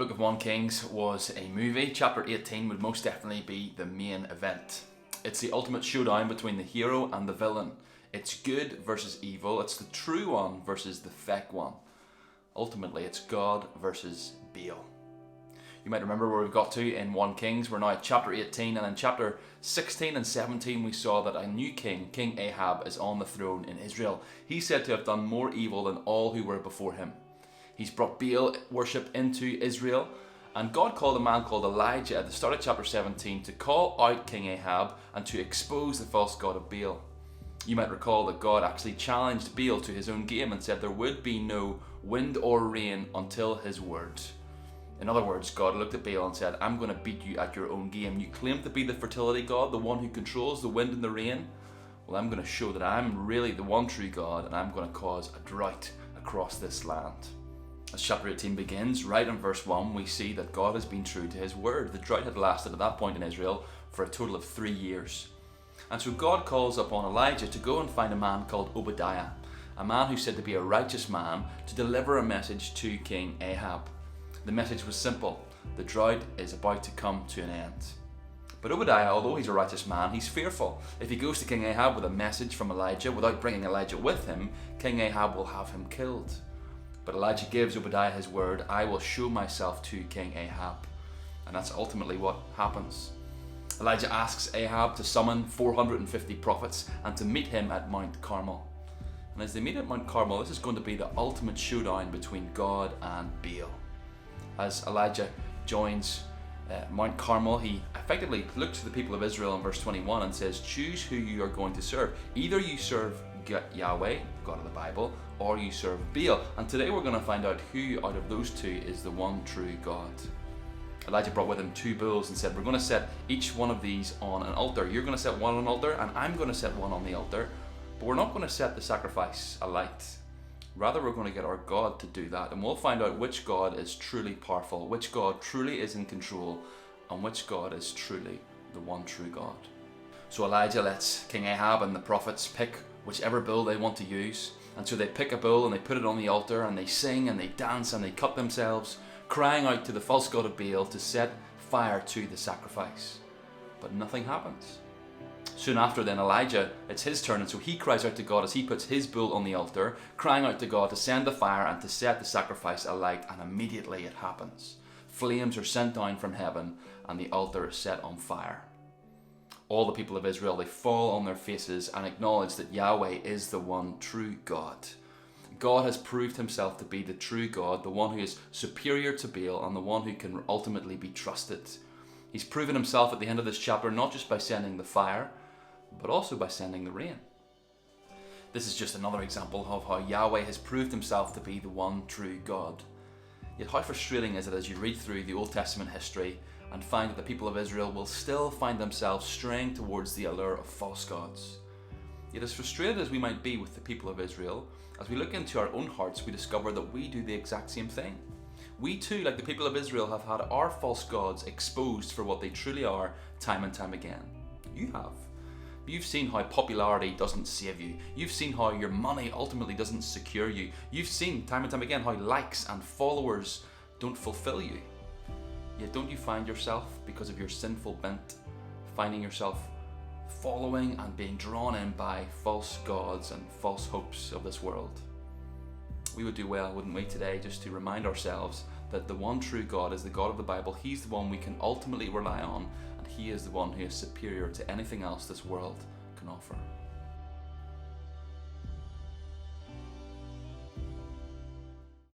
book of 1 Kings was a movie, chapter 18 would most definitely be the main event. It's the ultimate showdown between the hero and the villain. It's good versus evil. It's the true one versus the fake one. Ultimately, it's God versus Baal. You might remember where we've got to in 1 Kings. We're now at chapter 18, and in chapter 16 and 17 we saw that a new king, King Ahab, is on the throne in Israel. He's said to have done more evil than all who were before him. He's brought Baal worship into Israel, and God called a man called Elijah at the start of chapter 17 to call out King Ahab and to expose the false god of Baal. You might recall that God actually challenged Baal to his own game and said there would be no wind or rain until his word. In other words, God looked at Baal and said, I'm going to beat you at your own game. You claim to be the fertility god, the one who controls the wind and the rain. Well, I'm going to show that I'm really the one true God, and I'm going to cause a drought across this land. As chapter 18 begins, right in verse 1, we see that God has been true to his word. The drought had lasted at that point in Israel for a total of 3 years. And so God calls upon Elijah to go and find a man called Obadiah, a man who's said to be a righteous man, to deliver a message to King Ahab. The message was simple: the drought is about to come to an end. But Obadiah, although he's a righteous man, he's fearful. If he goes to King Ahab with a message from Elijah without bringing Elijah with him, King Ahab will have him killed. But Elijah gives Obadiah his word: I will show myself to King Ahab. And that's ultimately what happens. Elijah asks Ahab to summon 450 prophets and to meet him at Mount Carmel. And as they meet at Mount Carmel, this is going to be the ultimate showdown between God and Baal. As Elijah joins Mount Carmel, he effectively looks to the people of Israel in verse 21 and says, choose who you are going to serve. Either you serve Yahweh, God of the Bible, or you serve Baal. And today we're going to find out who out of those two is the one true God. Elijah brought with him 2 bulls and said, we're going to set each one of these on an altar. You're going to set one on an altar, and I'm going to set one on the altar. But we're not going to set the sacrifice alight. Rather, we're going to get our God to do that, and we'll find out which God is truly powerful, which God truly is in control, and which God is truly the one true God. So Elijah lets King Ahab and the prophets pick whichever bull they want to use. And so they pick a bull and they put it on the altar, and they sing and they dance and they cut themselves, crying out to the false god of Baal to set fire to the sacrifice. But nothing happens. Soon after then, Elijah, it's his turn, and so he cries out to God as he puts his bull on the altar, crying out to God to send the fire and to set the sacrifice alight, and immediately it happens. Flames are sent down from heaven and the altar is set on fire. All the people of Israel, they fall on their faces and acknowledge that Yahweh is the one true God. God has proved himself to be the true God, the one who is superior to Baal and the one who can ultimately be trusted. He's proven himself at the end of this chapter not just by sending the fire, but also by sending the rain. This is just another example of how Yahweh has proved himself to be the one true God. Yet how frustrating is it as you read through the Old Testament history and find that the people of Israel will still find themselves straying towards the allure of false gods. Yet as frustrated as we might be with the people of Israel, as we look into our own hearts, we discover that we do the exact same thing. We too, like the people of Israel, have had our false gods exposed for what they truly are time and time again. You have. You've seen how popularity doesn't save you. You've seen how your money ultimately doesn't secure you. You've seen time and time again how likes and followers don't fulfill you. Yet don't you find yourself, because of your sinful bent, finding yourself following and being drawn in by false gods and false hopes of this world? We would do well, wouldn't we, today, just to remind ourselves that the one true God is the God of the Bible. He's the one we can ultimately rely on, and he is the one who is superior to anything else this world can offer.